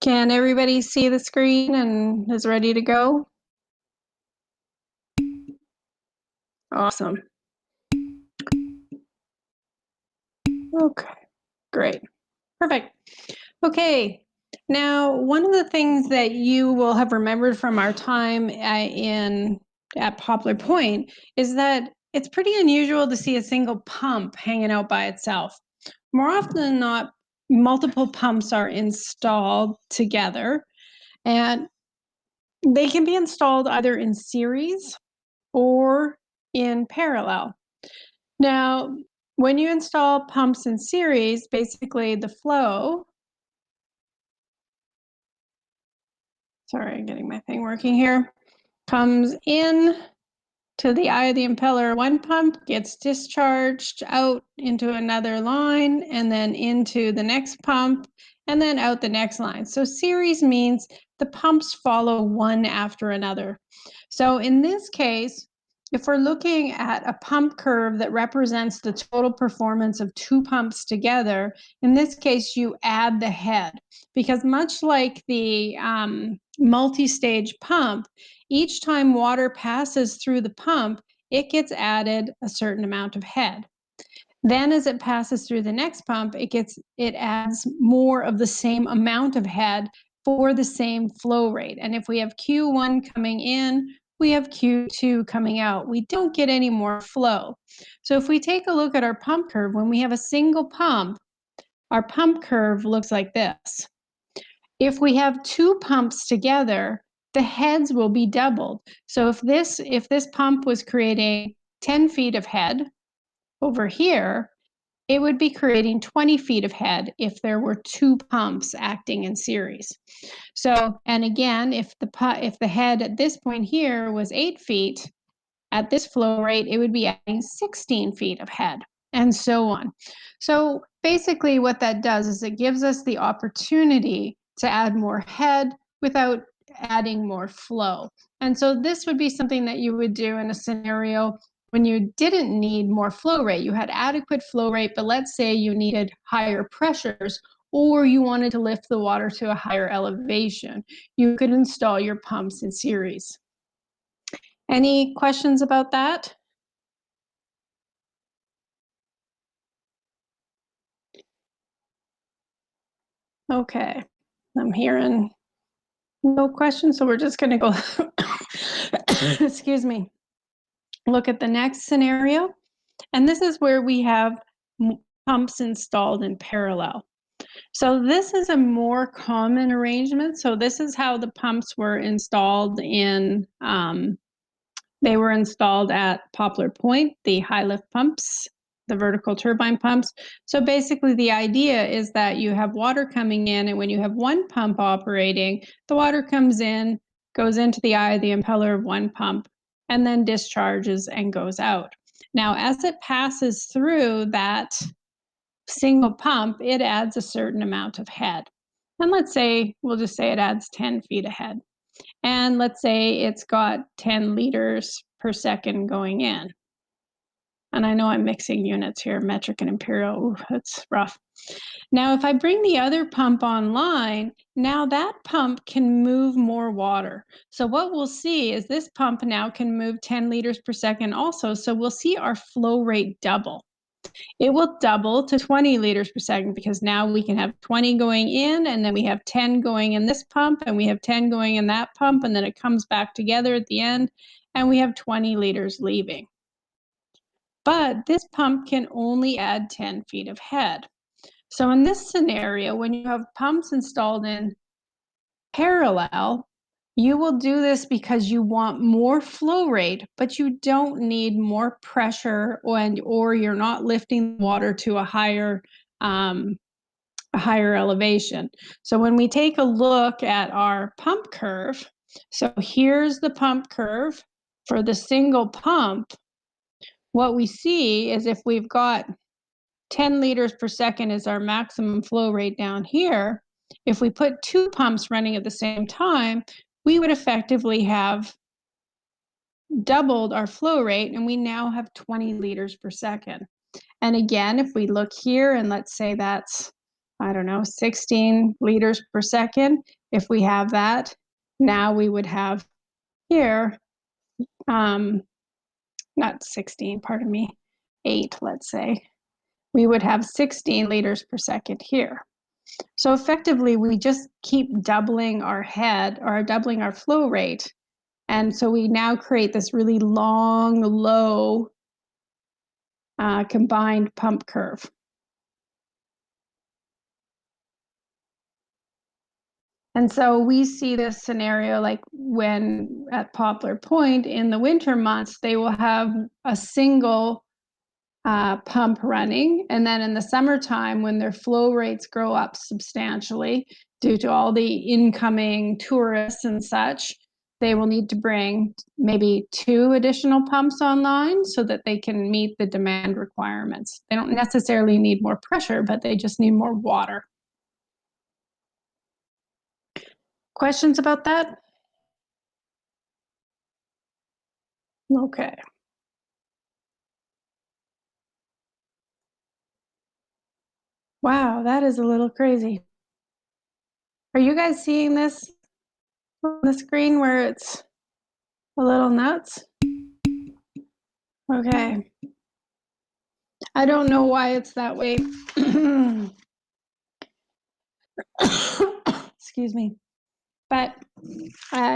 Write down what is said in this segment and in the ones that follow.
Can everybody see the screen and is ready to go? Awesome. Okay, great. Perfect. Okay, now one of the things that you will have remembered from our time at Poplar Point is that it's pretty unusual to see a single pump hanging out by itself. More often than not, multiple pumps are installed together, and they can be installed either in series or in parallel. Now, when you install pumps in series, basically the flow, sorry, I'm getting my thing working here, comes in to the eye of the impeller. One pump gets discharged out into another line and then into the next pump and then out the next line. So series means the pumps follow one after another. So in this case, if we're looking at a pump curve that represents the total performance of two pumps together, in this case, you add the head, because much like the multi-stage pump, each time water passes through the pump, it gets added a certain amount of head. Then as it passes through the next pump, it adds more of the same amount of head for the same flow rate. And if we have Q1 coming in, we have Q2 coming out. We don't get any more flow. So if we take a look at our pump curve, when we have a single pump, our pump curve looks like this. If we have two pumps together, the heads will be doubled. So if this pump was creating 10 feet of head over here, it would be creating 20 feet of head if there were two pumps acting in series. So, and again, if the head at this point here was 8 feet, at this flow rate, it would be adding 16 feet of head, and so on. So basically what that does is it gives us the opportunity to add more head without adding more flow. And so this would be something that you would do in a scenario when you didn't need more flow rate. You had adequate flow rate, but let's say you needed higher pressures or you wanted to lift the water to a higher elevation. You could install your pumps in series. Any questions about that? Okay, I'm hearing no questions, so we're just going to go, excuse me, look at the next scenario. And this is where we have pumps installed in parallel. So this is a more common arrangement. So this is how the pumps were installed they were installed at Poplar Point, the high lift pumps, the vertical turbine pumps. So basically the idea is that you have water coming in, and when you have one pump operating, the water comes in, goes into the eye of the impeller of one pump, and then discharges and goes out. Now, as it passes through that single pump, it adds a certain amount of head. And we'll just say it adds 10 feet of head. And let's say it's got 10 liters per second going in. And I know I'm mixing units here, metric and imperial. Ooh, that's rough. Now, if I bring the other pump online, now that pump can move more water. So what we'll see is this pump now can move 10 liters per second also. So we'll see our flow rate double. It will double to 20 liters per second because now we can have 20 going in, and then we have 10 going in this pump, and we have 10 going in that pump, and then it comes back together at the end, and we have 20 liters leaving. But this pump can only add 10 feet of head. So in this scenario, when you have pumps installed in parallel, you will do this because you want more flow rate, but you don't need more pressure, or you're not lifting water to a higher elevation. So when we take a look at our pump curve, so here's the pump curve for the single pump. What we see is if we've got 10 liters per second is our maximum flow rate down here, if we put two pumps running at the same time, we would effectively have doubled our flow rate, and we now have 20 liters per second. And again, if we look here, and let's say that's I don't know, 16 liters per second. If we have that, now we would have here, not 16, pardon me, 8, let's say. We would have 16 liters per second here. So effectively, we just keep doubling our head or doubling our flow rate. And so we now create this really long, low combined pump curve. And so we see this scenario like when at Poplar Point in the winter months, they will have a single pump running. And then in the summertime, when their flow rates grow up substantially due to all the incoming tourists and such, they will need to bring maybe 2 additional pumps online so that they can meet the demand requirements. They don't necessarily need more pressure, but they just need more water. Questions about that? Okay. Wow, that is a little crazy. Are you guys seeing this on the screen where it's a little nuts? Okay. I don't know why it's that way. Excuse me. But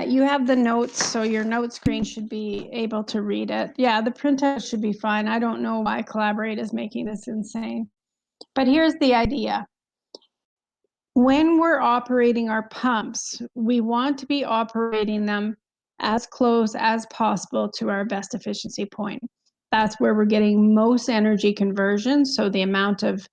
you have the notes, so your note screen should be able to read it. Yeah, the printout should be fine. I don't know why Collaborate is making this insane. But here's the idea. When we're operating our pumps, we want to be operating them as close as possible to our best efficiency point. That's where we're getting most energy conversion. So the amount of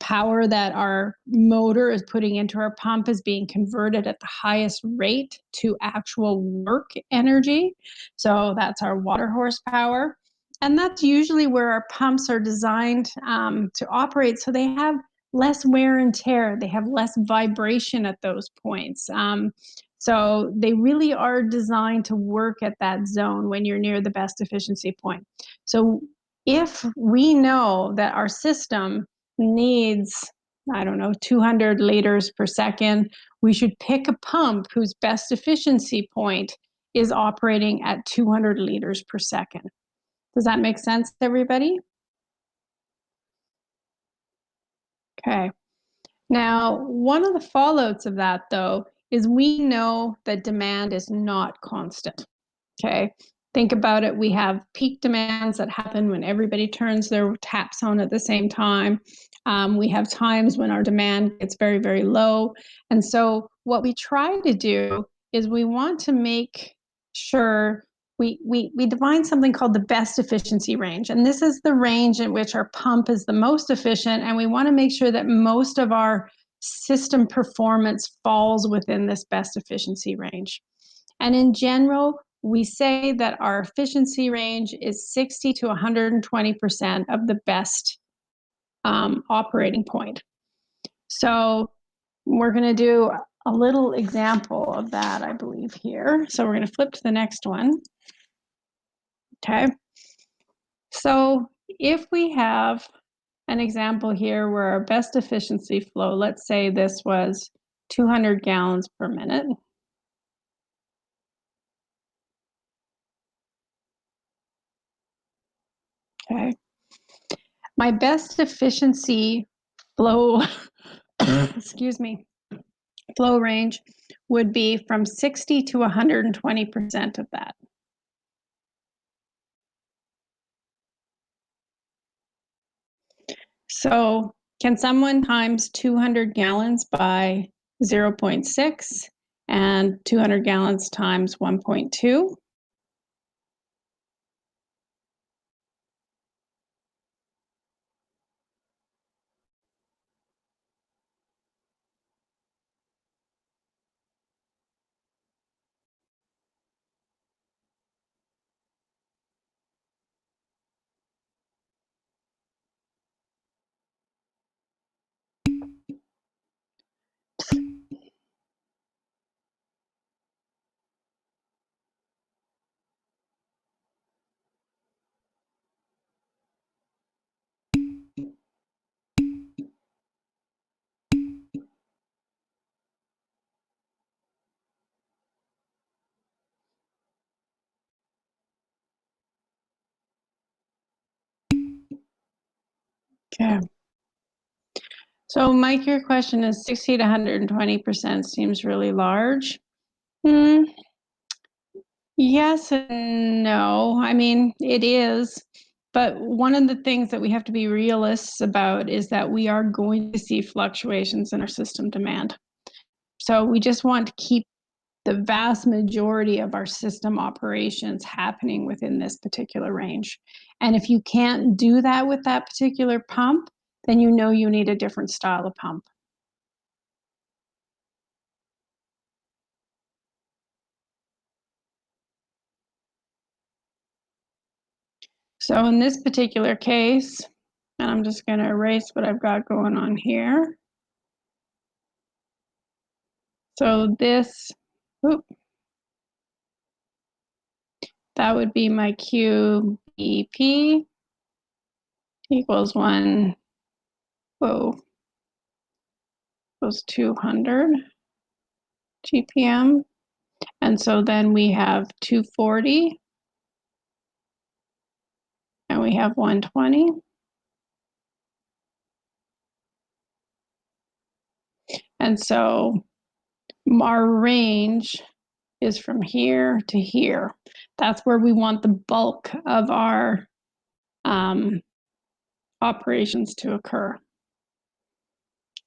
power that our motor is putting into our pump is being converted at the highest rate to actual work energy. So that's our water horsepower. And that's usually where our pumps are designed to operate. So they have less wear and tear. They have less vibration at those points. So they really are designed to work at that zone when you're near the best efficiency point. So if we know that our system needs, I don't know, 200 liters per second, we should pick a pump whose best efficiency point is operating at 200 liters per second. Does that make sense to everybody? Okay. Now, one of the fallouts of that, though, is we know that demand is not constant. Okay. Think about it. We have peak demands that happen when everybody turns their taps on at the same time. We have times when our demand gets very, very low. And so, what we try to do is we want to make sure we define something called the best efficiency range. And this is the range in which our pump is the most efficient. And we want to make sure that most of our system performance falls within this best efficiency range. And in general, we say that our efficiency range is 60 to 120% of the best operating point. So we're going to do a little example of that, I believe, here. So we're going to flip to the next one. Okay. So if we have an example here where our best efficiency flow, let's say this was 200 gallons per minute. Okay. My best efficiency flow, excuse me, flow range would be from 60 to 120% of that. So can someone times 200 gallons by 0.6 and 200 gallons times 1.2? Okay. So Mike, your question is 60 to 120% seems really large. Yes and no. I mean, it is. But one of the things that we have to be realists about is that we are going to see fluctuations in our system demand. So we just want to keep the vast majority of our system operations happening within this particular range. And if you can't do that with that particular pump, then you know you need a different style of pump. So in this particular case, and I'm just going to erase what I've got going on here. So this, oops, that would be my QEP equals 1, whoa, equals 200 GPM. And so then we have 240 and we have 120. And so our range is from here to here. That's where we want the bulk of our operations to occur.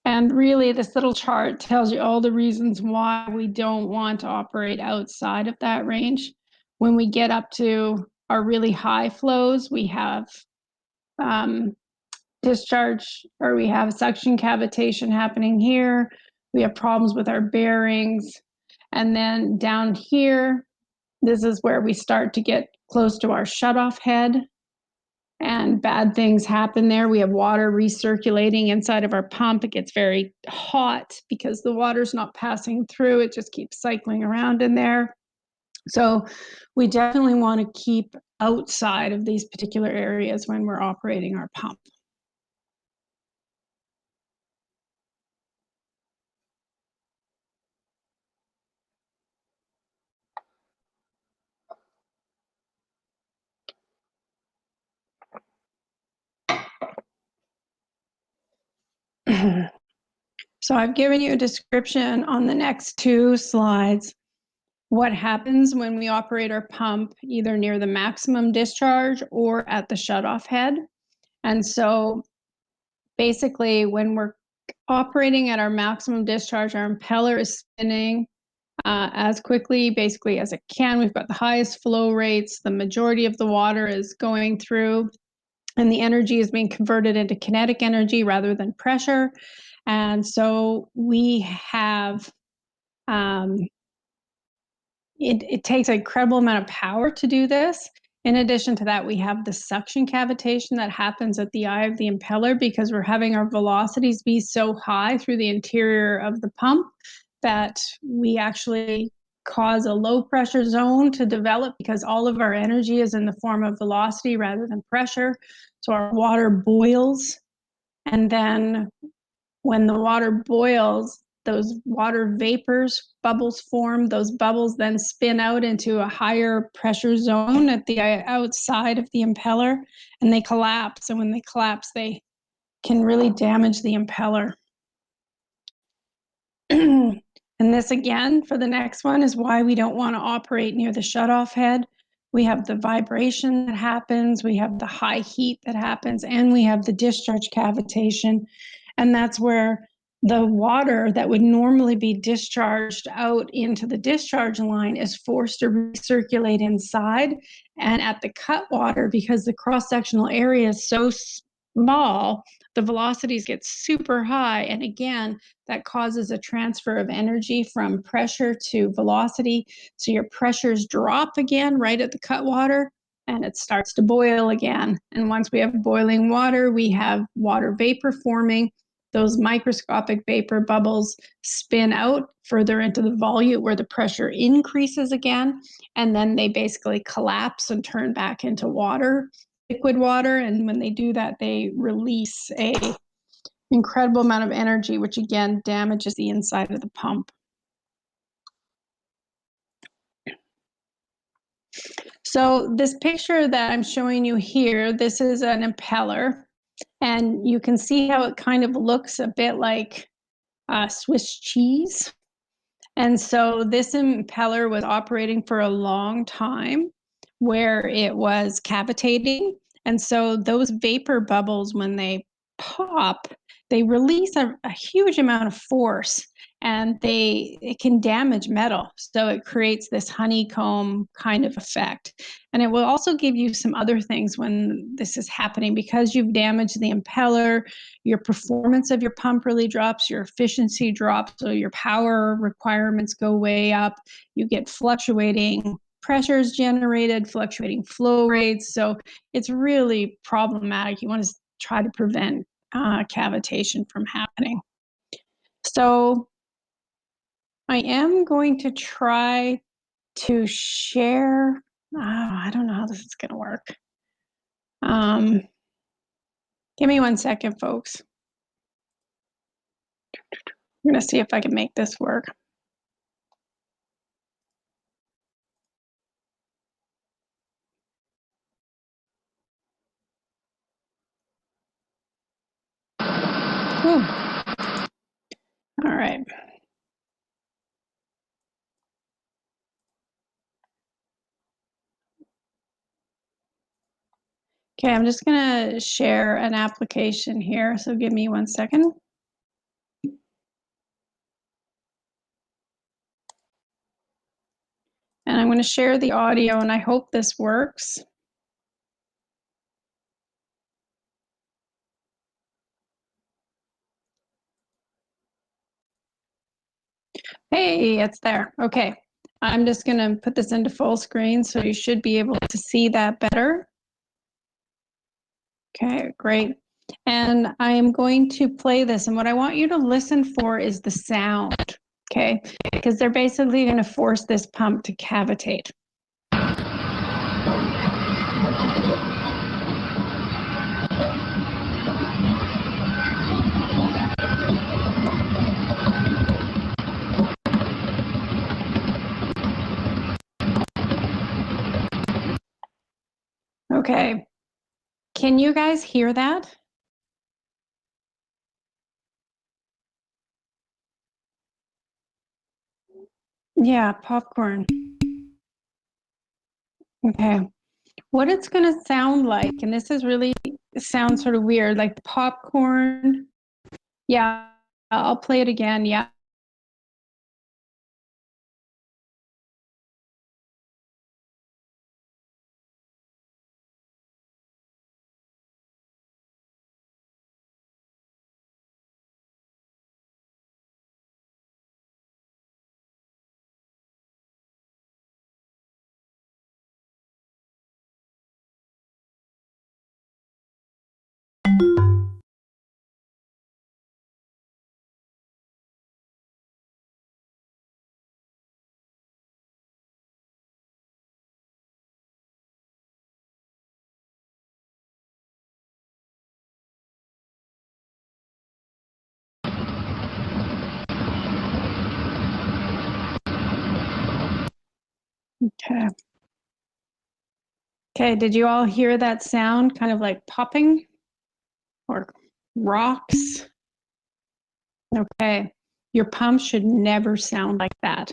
And really, this little chart tells you all the reasons why we don't want to operate outside of that range. When we get up to our really high flows, we have discharge, or we have suction cavitation happening here. We have problems with our bearings. And then down here, this is where we start to get close to our shutoff head. And bad things happen there. We have water recirculating inside of our pump. It gets very hot because the water's not passing through. It just keeps cycling around in there. So we definitely want to keep outside of these particular areas when we're operating our pump. So I've given you a description on the next 2 slides. What happens when we operate our pump either near the maximum discharge or at the shutoff head. And so basically when we're operating at our maximum discharge, our impeller is spinning as quickly basically as it can. We've got the highest flow rates. The majority of the water is going through and the energy is being converted into kinetic energy rather than pressure. And so we have, it takes an incredible amount of power to do this. In addition to that, we have the suction cavitation that happens at the eye of the impeller because we're having our velocities be so high through the interior of the pump that we actually cause a low pressure zone to develop because all of our energy is in the form of velocity rather than pressure. So our water boils, and then when the water boils, those water vapors, bubbles form. Those bubbles then spin out into a higher pressure zone at the outside of the impeller, and they collapse. And when they collapse, they can really damage the impeller. And this again, for the next one, is why we don't want to operate near the shutoff head. We have the vibration that happens, we have the high heat that happens, and we have the discharge cavitation. And that's where the water that would normally be discharged out into the discharge line is forced to recirculate inside. And at the cut water, because the cross-sectional area is so small, the velocities get super high. And again, that causes a transfer of energy from pressure to velocity. So your pressures drop again right at the cut water and it starts to boil again. And once we have boiling water, we have water vapor forming. Those microscopic vapor bubbles spin out further into the volute where the pressure increases again. And then they basically collapse and turn back into water, liquid water. And when they do that, they release a incredible amount of energy, which again damages the inside of the pump. So this picture that I'm showing you here, this is an impeller. And you can see how it kind of looks a bit like Swiss cheese. And so this impeller was operating for a long time where it was cavitating. And so those vapor bubbles, when they pop, they release a huge amount of force and it can damage metal. So it creates this honeycomb kind of effect. And it will also give you some other things when this is happening because you've damaged the impeller. Your performance of your pump really drops, your efficiency drops, so your power requirements go way up. You get fluctuating pressures generated, fluctuating flow rates. So it's really problematic. You want to try to prevent cavitation from happening. So I am going to try to share. Oh, I don't know how this is going to work. Give me 1 second, folks. I'm going to see if I can make this work. Ooh. All right. Okay, I'm just going to share an application here. So give me 1 second. And I'm going to share the audio, and I hope this works. Hey, it's there. Okay. I'm just going to put this into full screen, so you should be able to see that better. Okay, great. And I am going to play this, and what I want you to listen for is the sound, okay? Because they're basically going to force this pump to cavitate. Okay. Can you guys hear that? Yeah, popcorn. Okay. What it's going to sound like, and this is really sounds sort of weird, like popcorn. Yeah, I'll play it again. Yeah. Okay. Okay, did you all hear that sound kind of like popping or rocks? Okay. Your pump should never sound like that.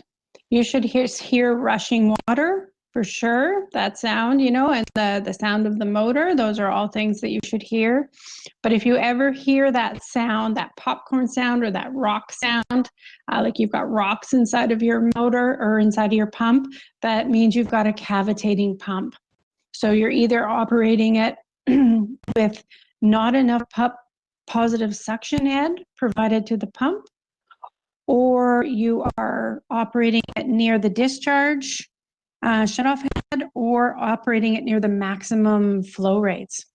You should hear rushing water for sure, that sound, and the sound of the motor. Those are all things that you should hear. But if you ever hear that sound, that popcorn sound or that rock sound, like you've got rocks inside of your motor or inside of your pump, that means you've got a cavitating pump. So you're either operating it with not enough positive suction head provided to the pump, or you are operating it near the discharge shutoff head, or operating it near the maximum flow rates.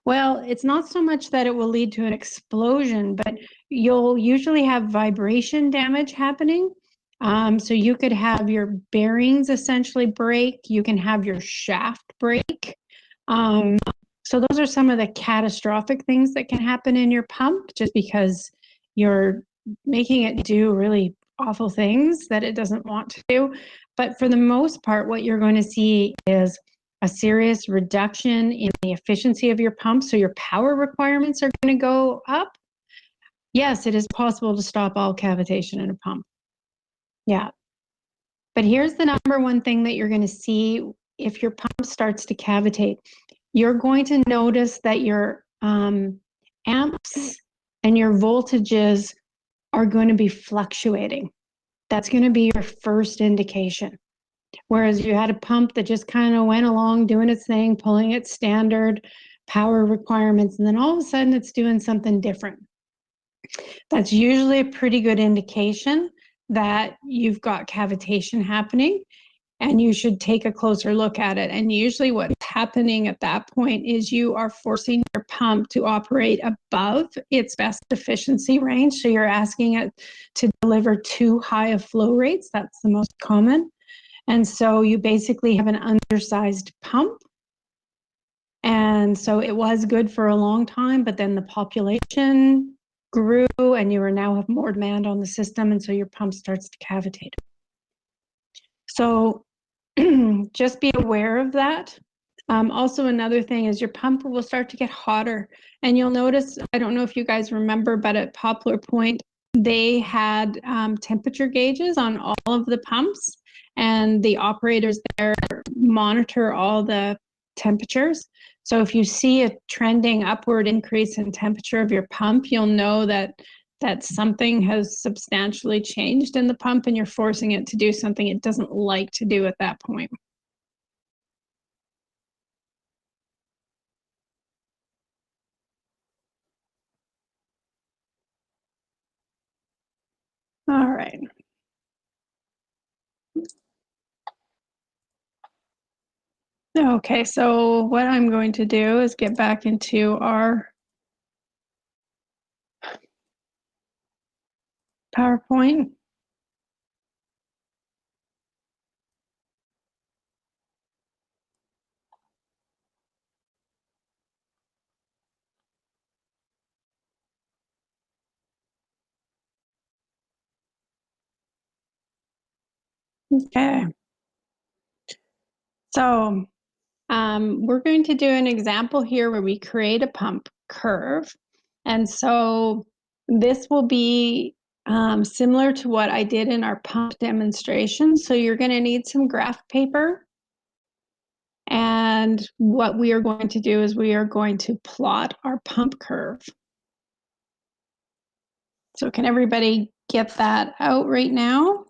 Well, it's not so much that it will lead to an explosion, but you'll usually have vibration damage happening. So you could have your bearings essentially break. You can have your shaft break. So those are some of the catastrophic things that can happen in your pump just because you're making it do really awful things that it doesn't want to do. But for the most part, what you're going to see is a serious reduction in the efficiency of your pump, so your power requirements are going to go up, yes, it is possible to stop all cavitation in a pump. Yeah. But here's the number one thing that you're going to see if your pump starts to cavitate. You're going to notice that your amps and your voltages are going to be fluctuating. That's going to be your first indication. Whereas you had a pump that just kind of went along doing its thing, pulling its standard power requirements, and then all of a sudden it's doing something different. That's usually a pretty good indication that you've got cavitation happening, and you should take a closer look at it. And usually what's happening at that point is you are forcing your pump to operate above its best efficiency range. So you're asking it to deliver too high of flow rates. That's the most common. And so you basically have an undersized pump. And so it was good for a long time, but then the population grew and you are now have more demand on the system. And so your pump starts to cavitate. So just be aware of that. Also, another thing is your pump will start to get hotter. And you'll notice, I don't know if you guys remember, but at Poplar Point, they had temperature gauges on all of the pumps, and the operators there monitor all the temperatures. So if you see a trending upward increase in temperature of your pump, you'll know that something has substantially changed in the pump and you're forcing it to do something it doesn't like to do at that point. All right. Okay, so what I'm going to do is get back into our PowerPoint. Okay. So we're going to do an example here where we create a pump curve. And so this will be similar to what I did in our pump demonstration. So you're going to need some graph paper. And what we are going to do is we are going to plot our pump curve. So can everybody get that out right now?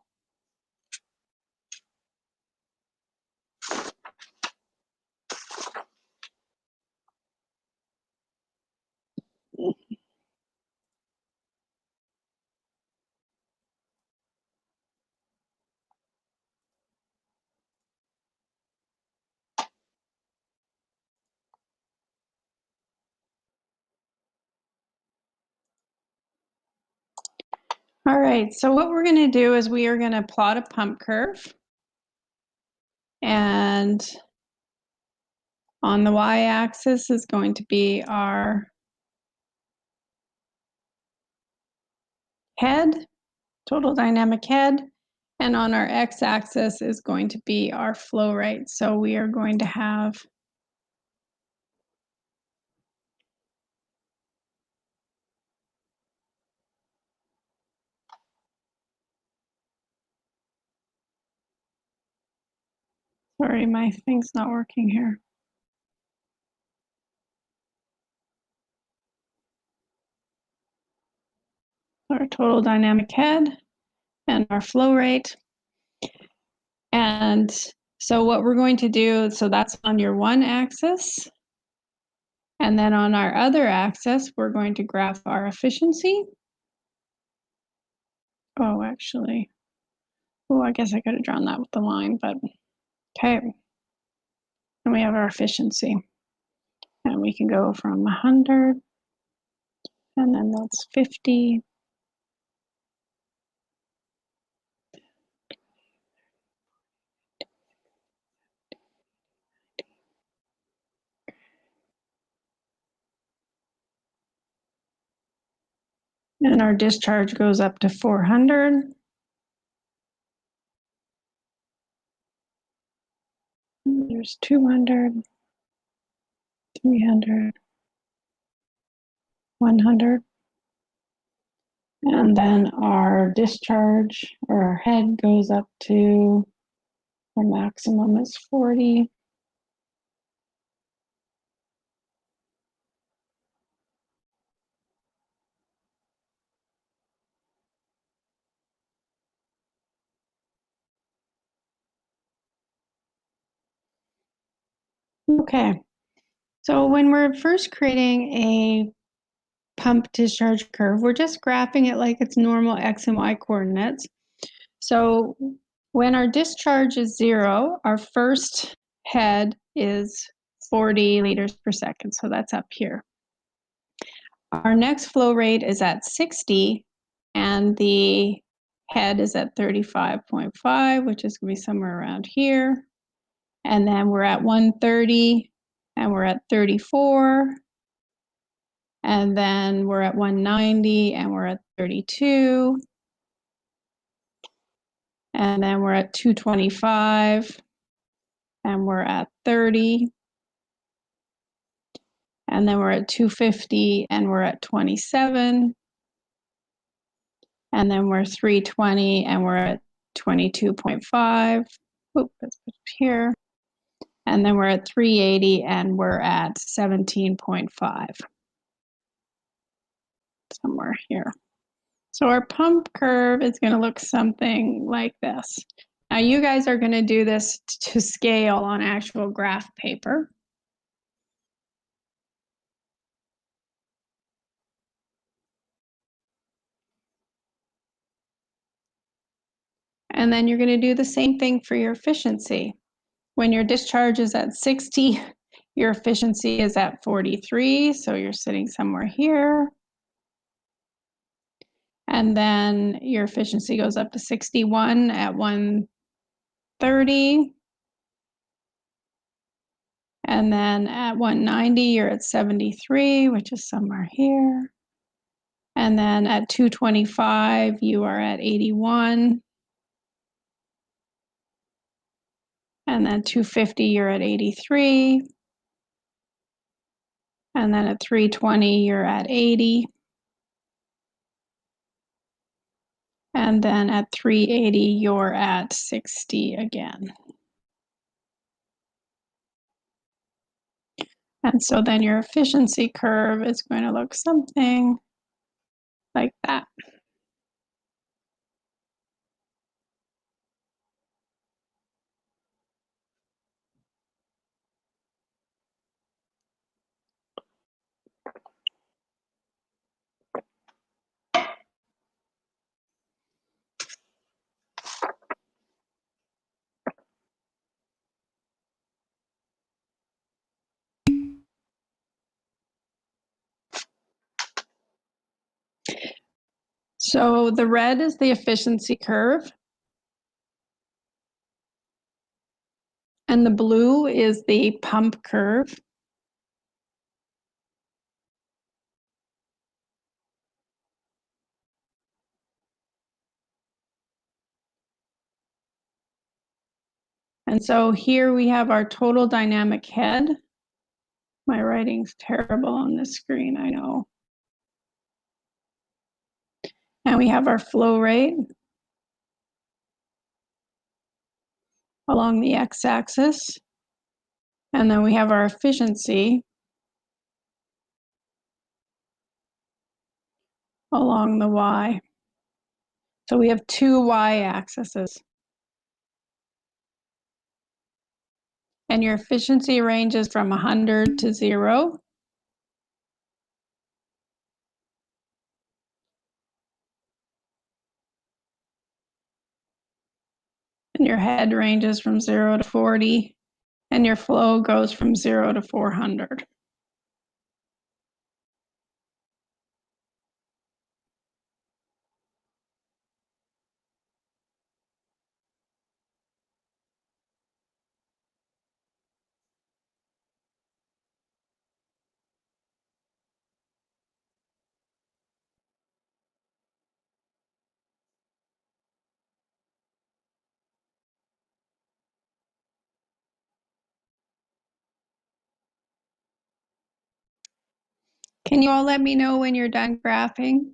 All right, so what we're going to do is we are going to plot a pump curve. And on the y-axis is going to be our head, total dynamic head. And on our x-axis is going to be our flow rate. So we are going to have sorry, my thing's not working here. Our total dynamic head and our flow rate. And so what we're going to do, so that's on your one axis. And then on our other axis, we're going to graph our efficiency. Oh, actually, oh, I guess I could have drawn that with the line, but okay. And we have our efficiency. And we can go from 100, and then that's 50. And our discharge goes up to 400. There's 200, 300, 100. And then our discharge or our head goes up to, our maximum is 40. Okay, so when we're first creating a pump discharge curve, we're just graphing it like it's normal X and Y coordinates. So when our discharge is 0, our first head is 40 liters per second, so that's up here. Our next flow rate is at 60, and the head is at 35.5, which is going to be somewhere around here. And then we're at 130, and we're at 34, and then we're at 190, and we're at 32, and then we're at 225, and we're at 30, and then we're at 250, and we're at 27, and then we're 320, and we're at 22.5. Oop, let's put it here. And then we're at 380, and we're at 17.5. Somewhere here. So our pump curve is going to look something like this. Now you guys are going to do this to scale on actual graph paper. And then you're going to do the same thing for your efficiency. When your discharge is at 60, your efficiency is at 43, so you're sitting somewhere here. And then your efficiency goes up to 61 at 130. And then at 190, you're at 73, which is somewhere here. And then at 225, you are at 81. And then 250, you're at 83. And then at 320, you're at 80. And then at 380, you're at 60 again. And so then your efficiency curve is going to look something like that. So the red is the efficiency curve. And the blue is the pump curve. And so here we have our total dynamic head. My writing's terrible on this screen, I know. And we have our flow rate along the x-axis. And then we have our efficiency along the y. So we have two y-axes. And your efficiency ranges from 100 to 0. And your head ranges from 0 to 40. And your flow goes from 0 to 400. Can you all let me know when you're done graphing?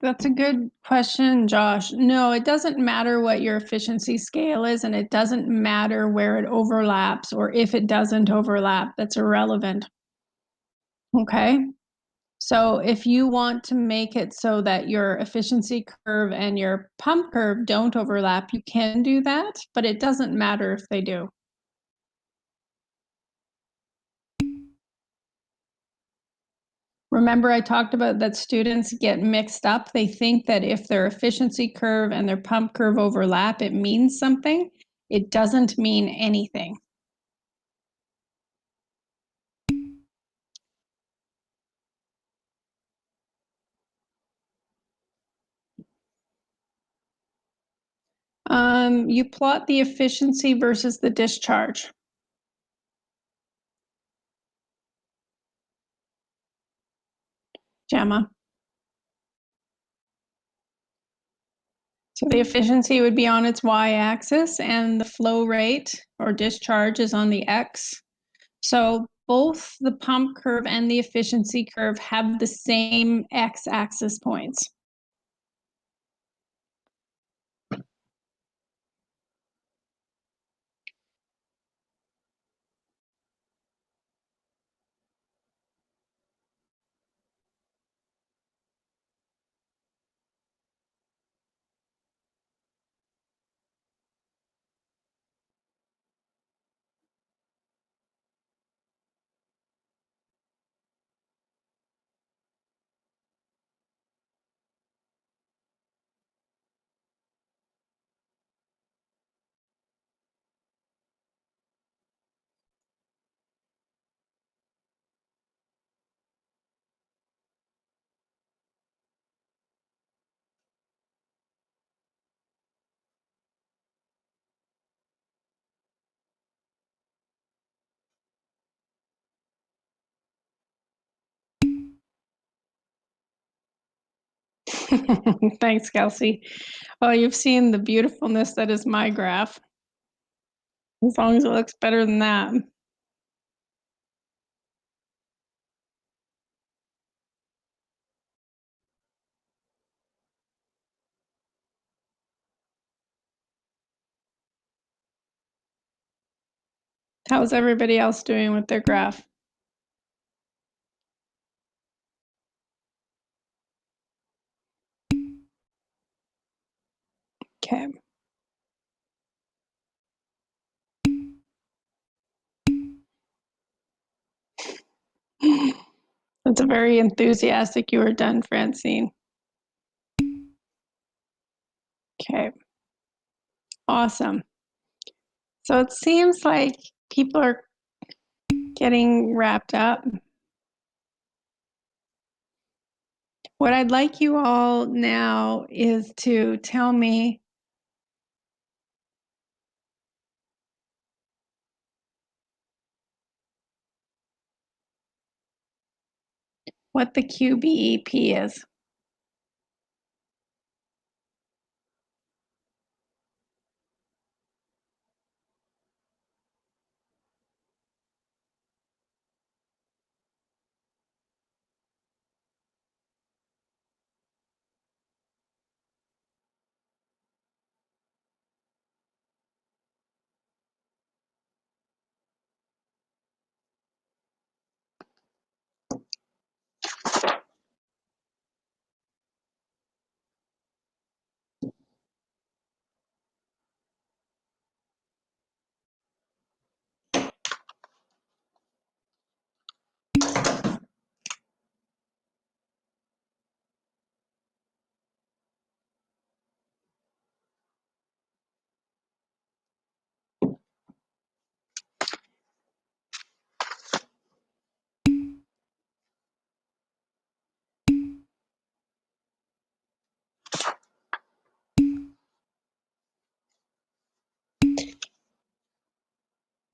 That's a good question, Josh. No, it doesn't matter what your efficiency scale is, and it doesn't matter where it overlaps or if it doesn't overlap. That's irrelevant. Okay. So if you want to make it so that your efficiency curve and your pump curve don't overlap, you can do that, but it doesn't matter if they do. Remember, I talked about that students get mixed up. They think that if their efficiency curve and their pump curve overlap, it means something. It doesn't mean anything. You plot the efficiency versus the discharge. Gemma. So the efficiency would be on its y-axis and the flow rate or discharge is on the x. So both the pump curve and the efficiency curve have the same x-axis points. Thanks, Kelsey. Well, you've seen the beautifulness that is my graph. As long as it looks better than that. How's everybody else doing with their graph? Okay. That's a very enthusiastic you were done, Francine. Okay. Awesome. So it seems like people are getting wrapped up. What I'd like you all now is to tell me what the QBEP is.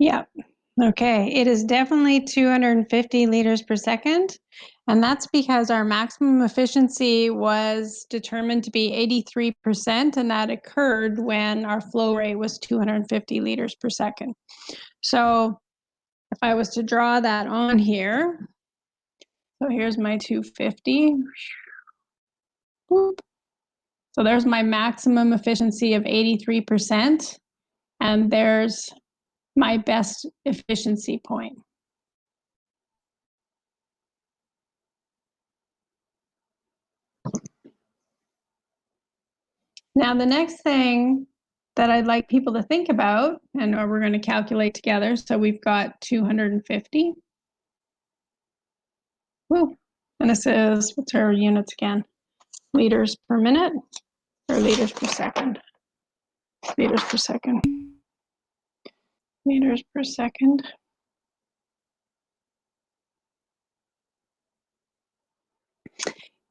Yep. Okay, it is definitely 250 liters per second. And that's because our maximum efficiency was determined to be 83%, and that occurred when our flow rate was 250 liters per second. So if I was to draw that on here, so here's my 250. Boop. So there's my maximum efficiency of 83%, and there's my best efficiency point. Now, the next thing that I'd like people to think about, and we're going to calculate together. So we've got 250. Woo. And this is, what's our units again? Liters per minute or liters per second? Liters per second. Liters per second.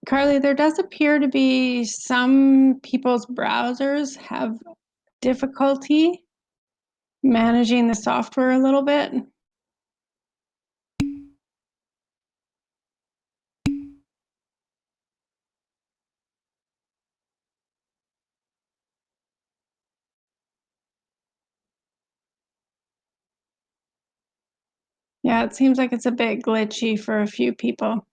Carly, there does appear to be some people's browsers have difficulty managing the software a little bit. Yeah, it seems like it's a bit glitchy for a few people.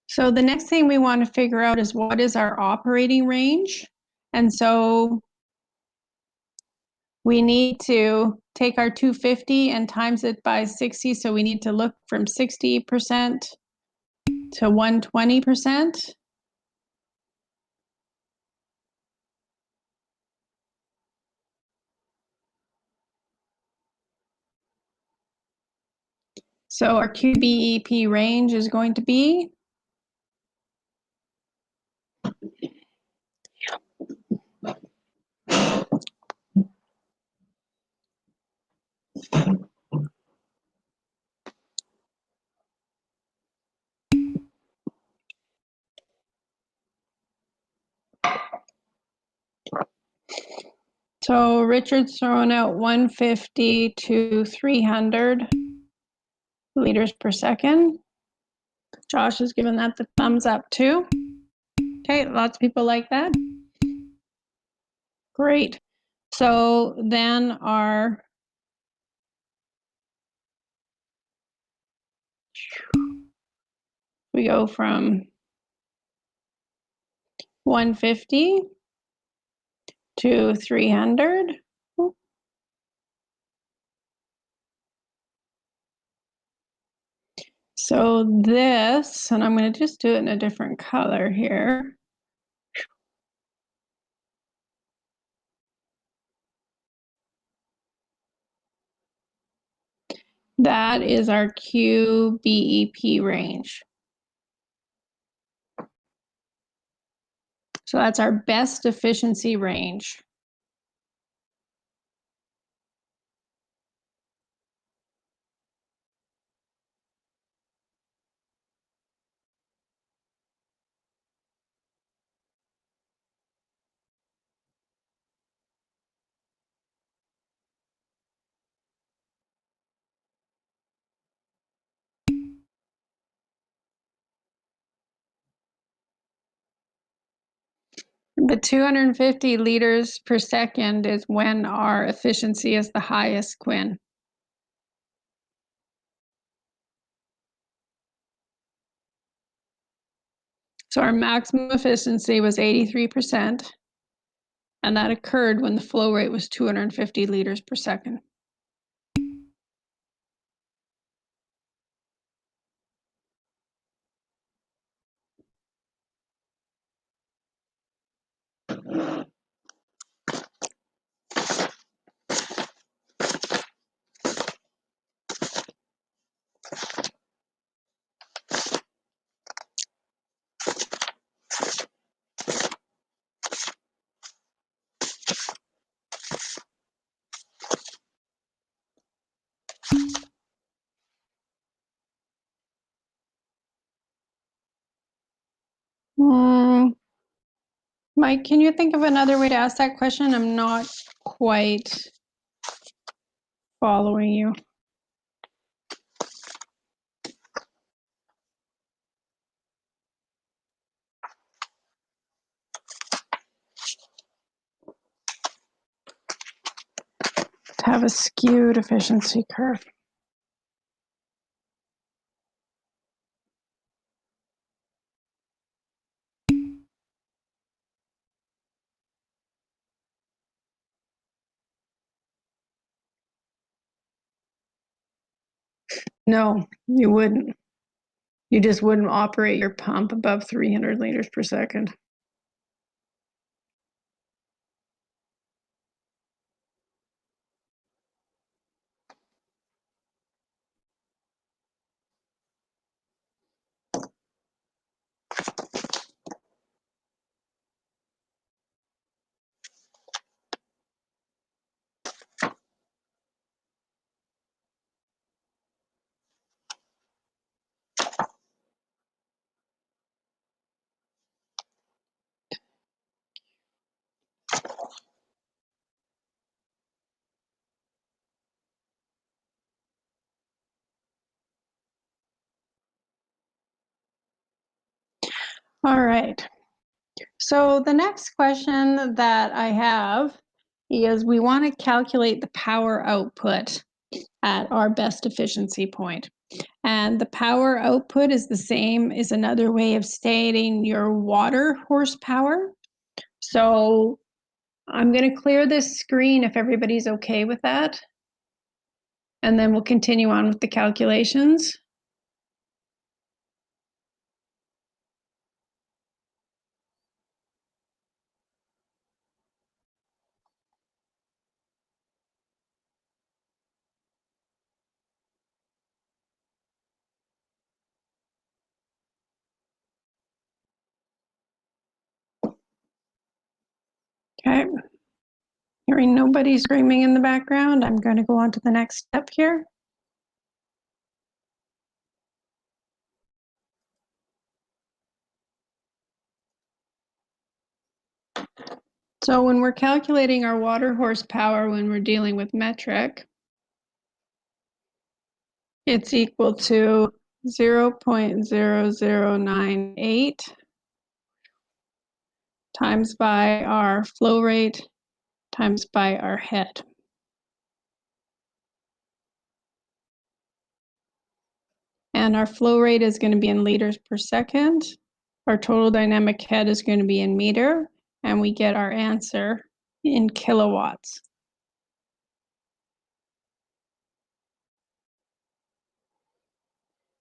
So the next thing we want to figure out is what is our operating range? And so we need to take our 250 and times it by 60. So we need to look from 60% to 120%. So our QBEP range is going to be so Richard's throwing out 150 to 300 liters per second. Josh is giving that the thumbs up too. Okay, lots of people like that. Great. So then we go from 150 to 300. So this, and I'm going to just do it in a different color here. That is our QBEP range. So that's our best efficiency range. The 250 liters per second is when our efficiency is the highest, Quinn. So our maximum efficiency was 83%, and that occurred when the flow rate was 250 liters per second. Mike, can you think of another way to ask that question? I'm not quite following you. To have a skewed efficiency curve. No, you wouldn't. You just wouldn't operate your pump above 300 liters per second. All right. So the next question that I have is we want to calculate the power output at our best efficiency point. And the power output is the same, is another way of stating your water horsepower. So I'm going to clear this screen if everybody's okay with that. And then we'll continue on with the calculations. Okay. Hearing nobody screaming in the background, I'm going to go on to the next step here. So when we're calculating our water horsepower when we're dealing with metric, it's equal to 0.0098 times by our flow rate times by our head. And our flow rate is going to be in liters per second. Our total dynamic head is going to be in meter, and we get our answer in kilowatts.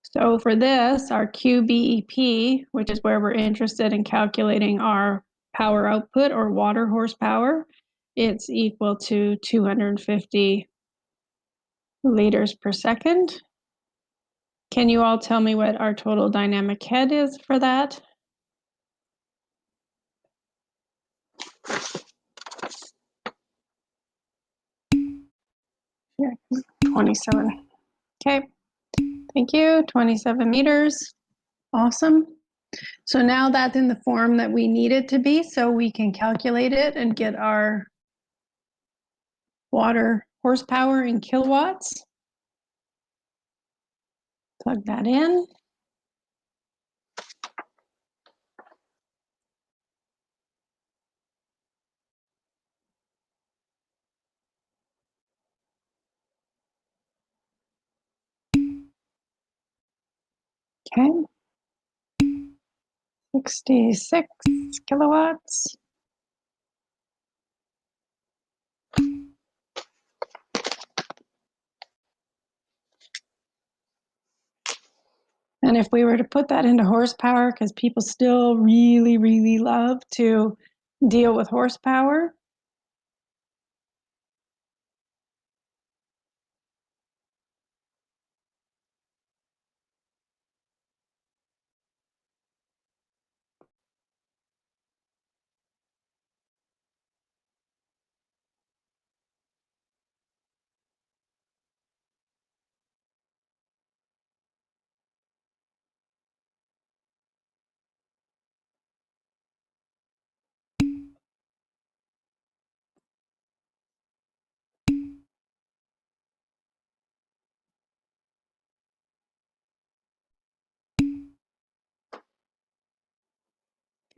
So for this, our QBEP, which is where we're interested in calculating our power output or water horsepower, it's equal to 250 liters per second. Can you all tell me what our total dynamic head is for that? Yeah, 27. Okay, thank you, 27 meters. Awesome. So now that's in the form that we need it to be, so we can calculate it and get our water horsepower in kilowatts. Plug that in. Okay. 66 kilowatts. And if we were to put that into horsepower, because people still really, really love to deal with horsepower,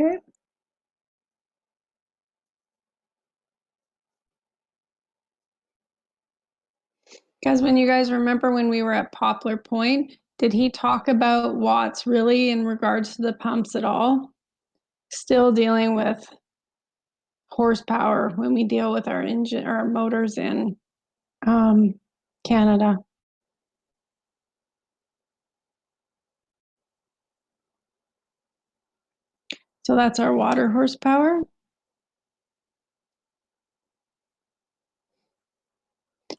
Okay. Guys, when you guys remember when we were at Poplar Point, did he talk about watts really in regards to the pumps at all? Still dealing with horsepower when we deal with our engine or our motors in Canada. So that's our water horsepower.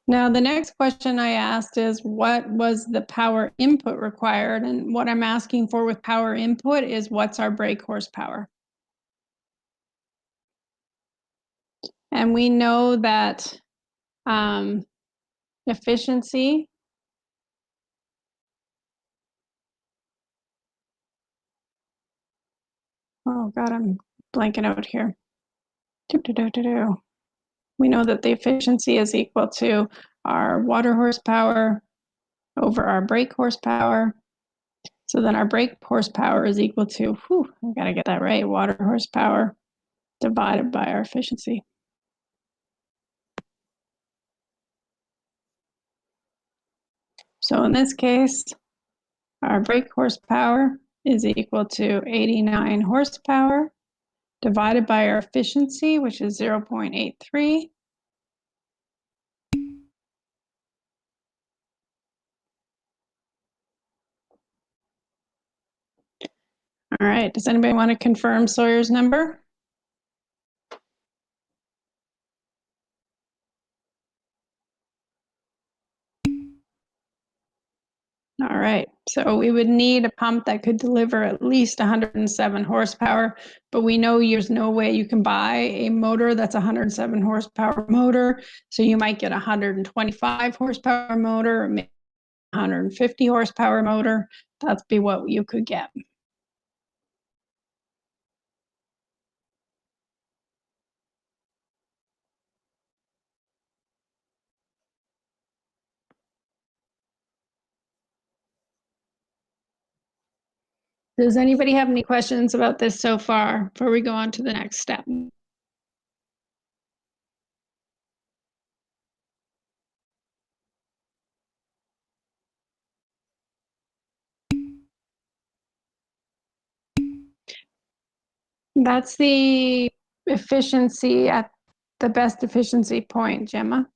Now, the next question I asked is what was the power input required? And what I'm asking for with power input is what's our brake horsepower? And we know that efficiency, oh God, I'm blanking out here. We know that the efficiency is equal to our water horsepower over our brake horsepower. So then our brake horsepower is equal to, I gotta get that right, water horsepower divided by our efficiency. So in this case, our brake horsepower is equal to 89 horsepower divided by our efficiency, which is 0.83. All right, does anybody want to confirm Sawyer's number? All right, so we would need a pump that could deliver at least 107 horsepower, but we know there's no way you can buy a motor that's 107 horsepower motor. So you might get a 125 horsepower motor, or maybe 150 horsepower motor. That'd be what you could get. Does anybody have any questions about this so far before we go on to the next step? That's the efficiency at the best efficiency point, Gemma.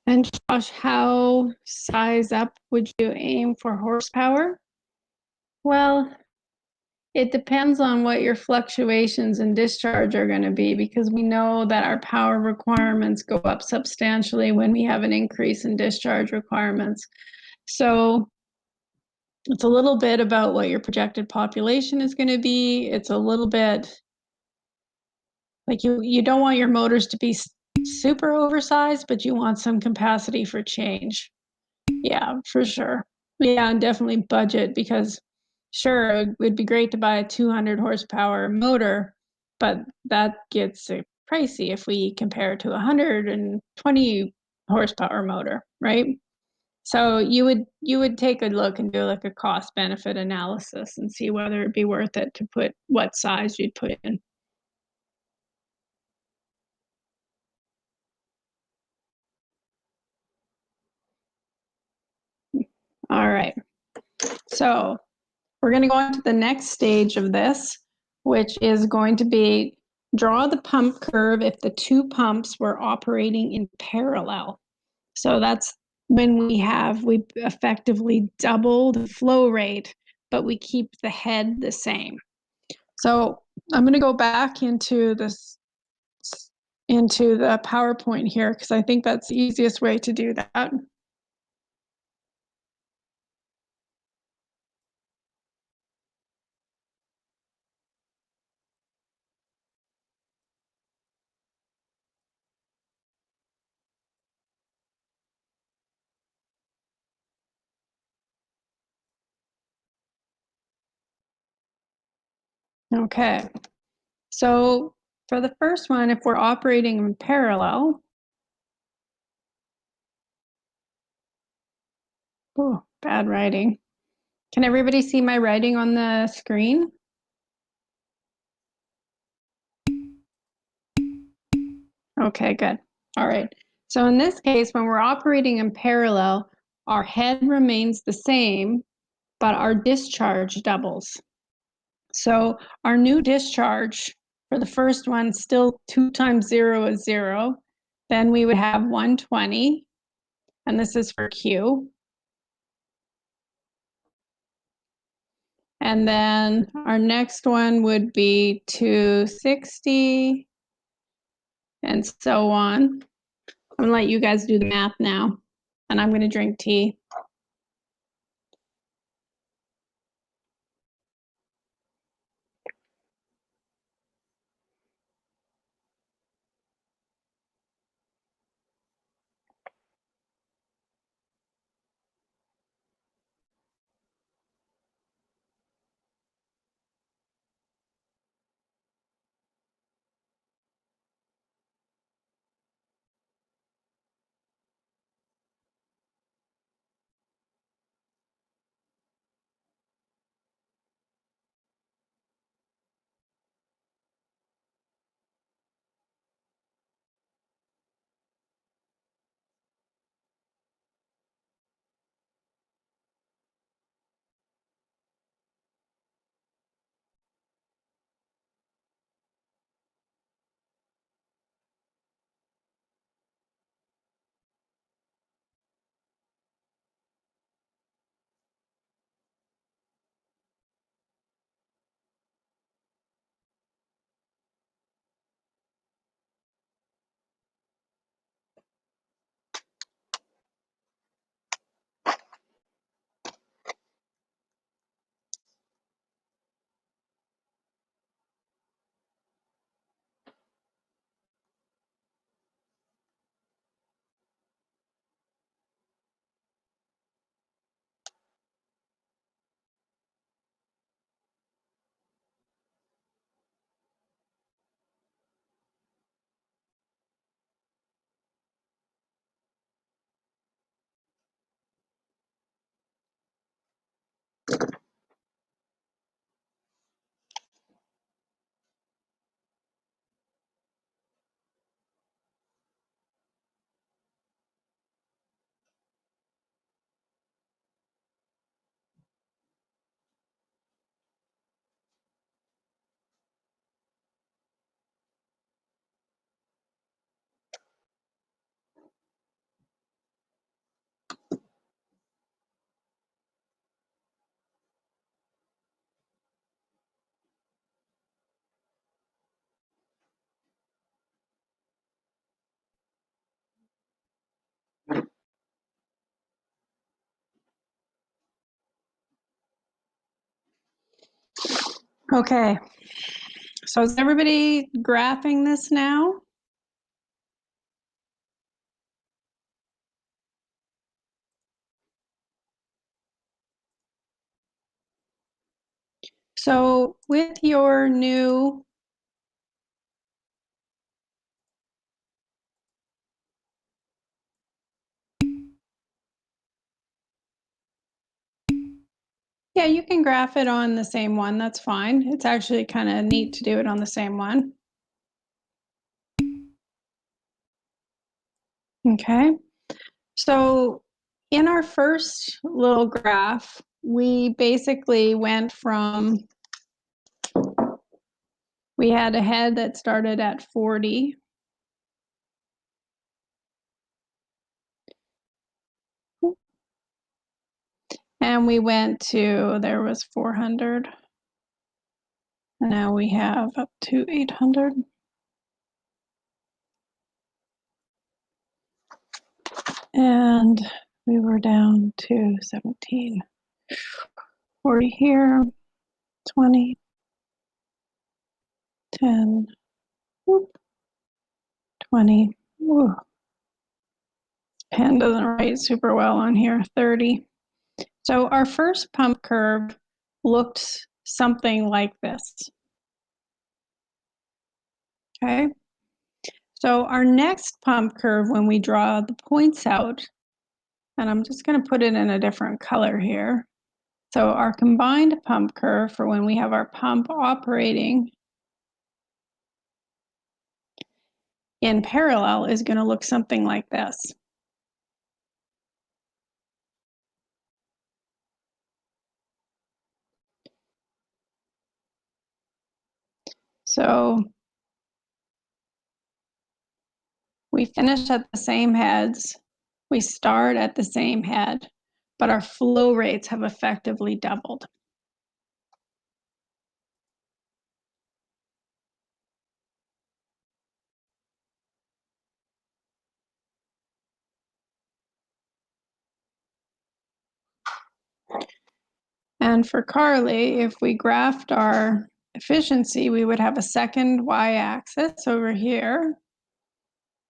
And Josh, how size up would you aim for horsepower? Well, it depends on what your fluctuations in discharge are going to be, because we know that our power requirements go up substantially when we have an increase in discharge requirements. So it's a little bit about what your projected population is going to be. It's a little bit like you don't want your motors to be super oversized, but you want some capacity for change. Yeah, for sure. Yeah, and definitely budget, because sure, it would be great to buy a 200 horsepower motor, but that gets pricey if we compare it to a 120 horsepower motor, right? So you would take a look and do like a cost benefit analysis and see whether it'd be worth it to put what size you'd put in. All right. So we're going to go on to the next stage of this, which is going to be draw the pump curve if the two pumps were operating in parallel. So that's when we effectively double the flow rate, but we keep the head the same. So I'm going to go back into the PowerPoint here, because I think that's the easiest way to do that. Okay, so for the first one, if we're operating in parallel, Oh, bad writing. Can everybody see my writing on the screen? Okay, good. All right. So in this case, when we're operating in parallel, our head remains the same, but our discharge doubles. So our new discharge for the first one, still 2 times 0 is 0. Then we would have 120, and this is for Q. And then our next one would be 260, and so on. I'm gonna let you guys do the math now, and I'm gonna drink tea. Okay, so is everybody graphing this now? So with your new yeah, you can graph it on the same one, that's fine. It's actually kind of neat to do it on the same one. Okay, so in our first little graph, we basically went from, we had a head that started at 40. And we went to, there was 400. And now we have up to 800. And we were down to 1740 here, 20, 10, whoop, 20. Whoa. Pen doesn't write super well on here, 30. So our first pump curve looked something like this. Okay. So our next pump curve, when we draw the points out, And I'm just going to put it in a different color here. So our combined pump curve for when we have our pump operating in parallel is going to look something like this. So we finish at the same heads, we start at the same head, but our flow rates have effectively doubled. And for Carly, if we graphed our efficiency, we would have a second y-axis over here.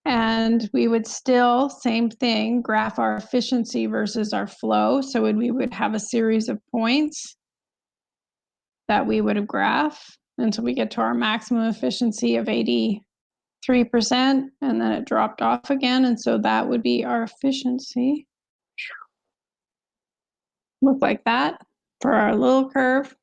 And we would still, same thing, graph our efficiency versus our flow. So we would have a series of points that we would graph until we get to our maximum efficiency of 83%, and then it dropped off again. And so that would be our efficiency. Look like that for our little curve.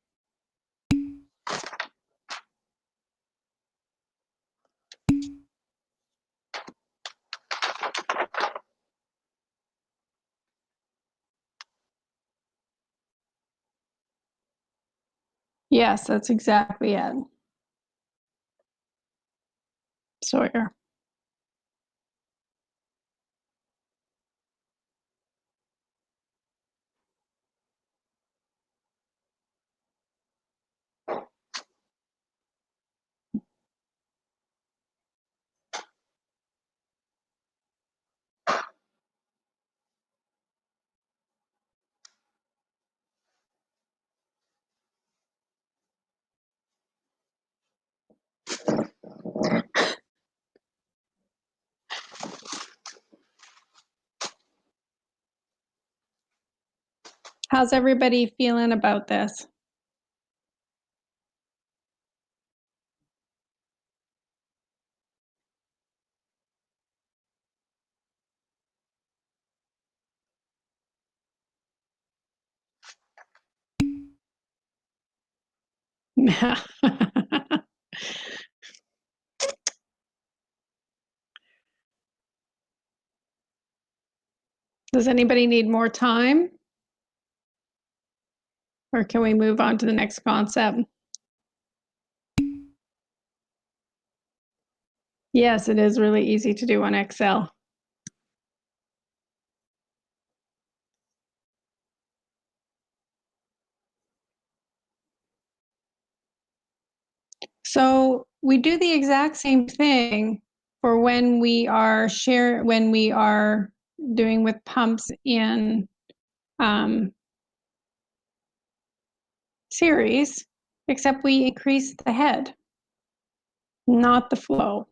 Yes, that's exactly it. Sawyer. How's everybody feeling about this? Does anybody need more time? Or can we move on to the next concept? Yes, it is really easy to do on Excel. So we do the exact same thing for when we are doing with pumps in series, except we increase the head, not the flow.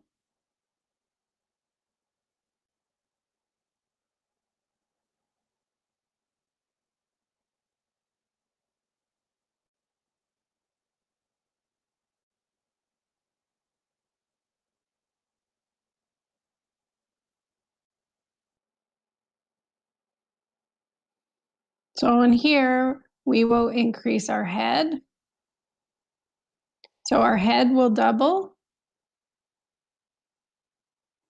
So in here, we will increase our head. So our head will double.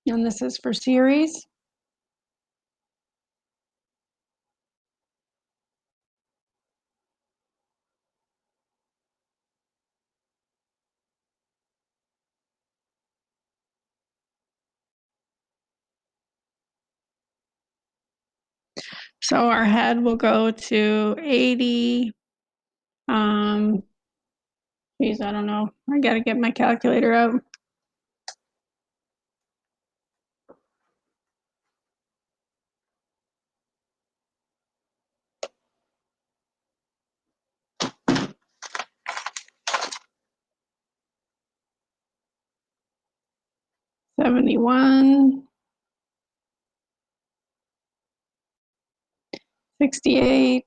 And this is for series. So our head will go to 80. Geez, I don't know. I got to get my calculator out. $71, 68,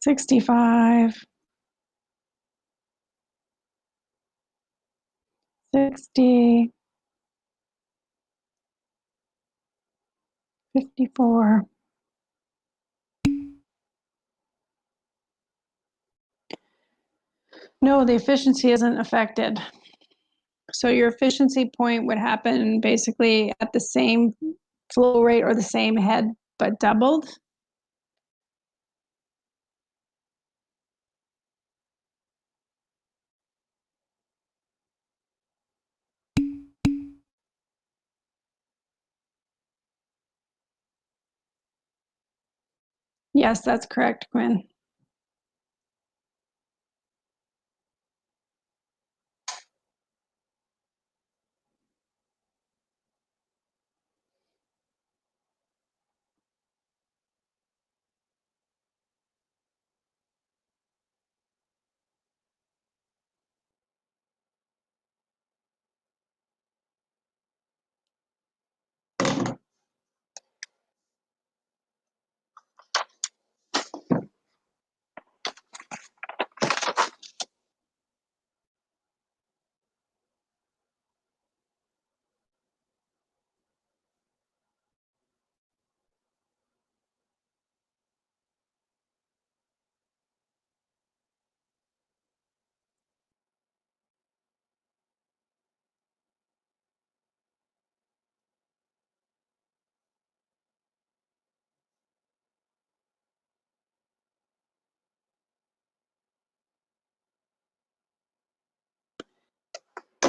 65, 60, 54. No, the efficiency isn't affected. So your efficiency point would happen basically at the same flow rate or the same head, but doubled. Yes, that's correct, Quinn.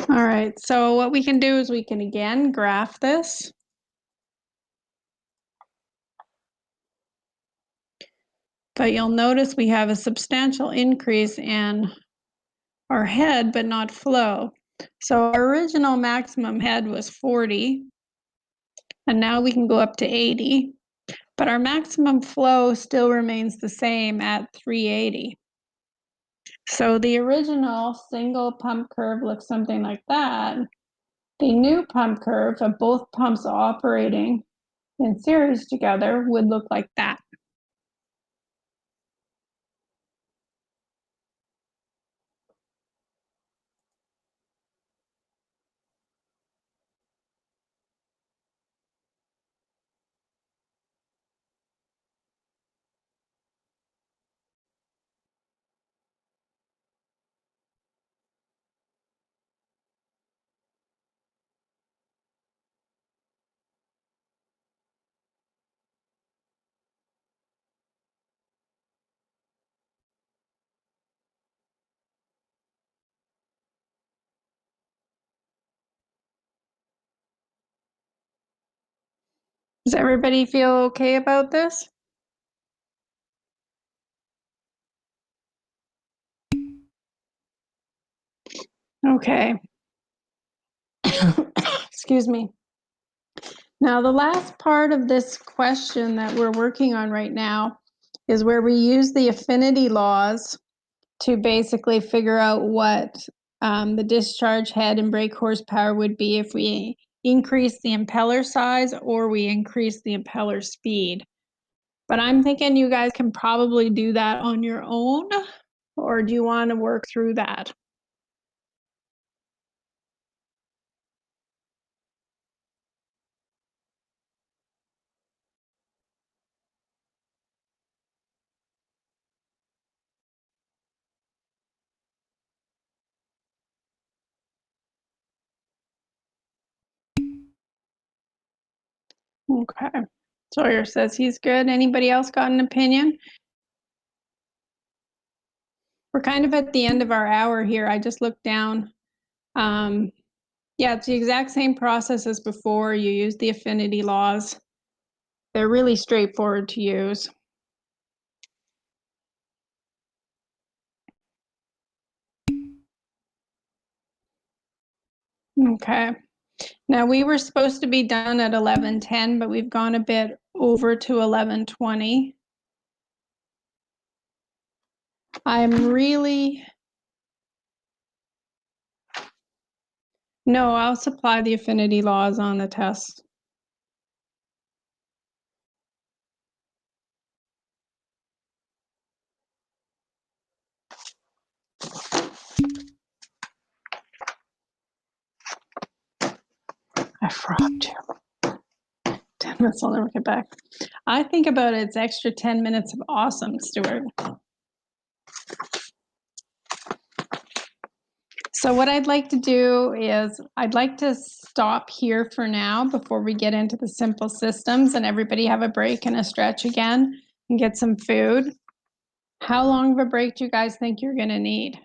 All right, so what we can do is we can again graph this. But you'll notice we have a substantial increase in our head, but not flow. So our original maximum head was 40, and now we can go up to 80, but our maximum flow still remains the same at 380. So the original single pump curve looks something like that. The new pump curve of both pumps operating in series together would look like that. Does everybody feel okay about this? Okay. Excuse me. Now, the last part of this question that we're working on right now is where we use the affinity laws to basically figure out what the discharge head and brake horsepower would be if we increase the impeller size or we increase the impeller speed. But I'm thinking you guys can probably do that on your own, or do you want to work through that? Okay. Sawyer says he's good. Anybody else got an opinion? We're kind of at the end of our hour here. I just looked down. Yeah, it's the exact same process as before. You use the affinity laws. They're really straightforward to use. Okay. Now we were supposed to be done at 11:10, but we've gone a bit over to 11:20. No, I'll supply the affinity laws on the test. I forgot to 10 minutes, I'll never get back. I think about it's extra 10 minutes of awesome, Stuart. So what I'd like to do is I'd like to stop here for now before we get into the simple systems and everybody have a break and a stretch again and get some food. How long of a break do you guys think you're going to need?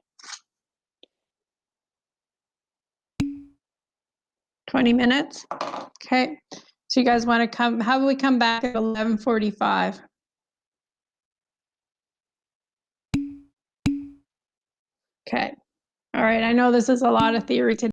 20 minutes? Okay. So you guys want to come, how about we come back at 11:45? Okay. All right. I know this is a lot of theory today.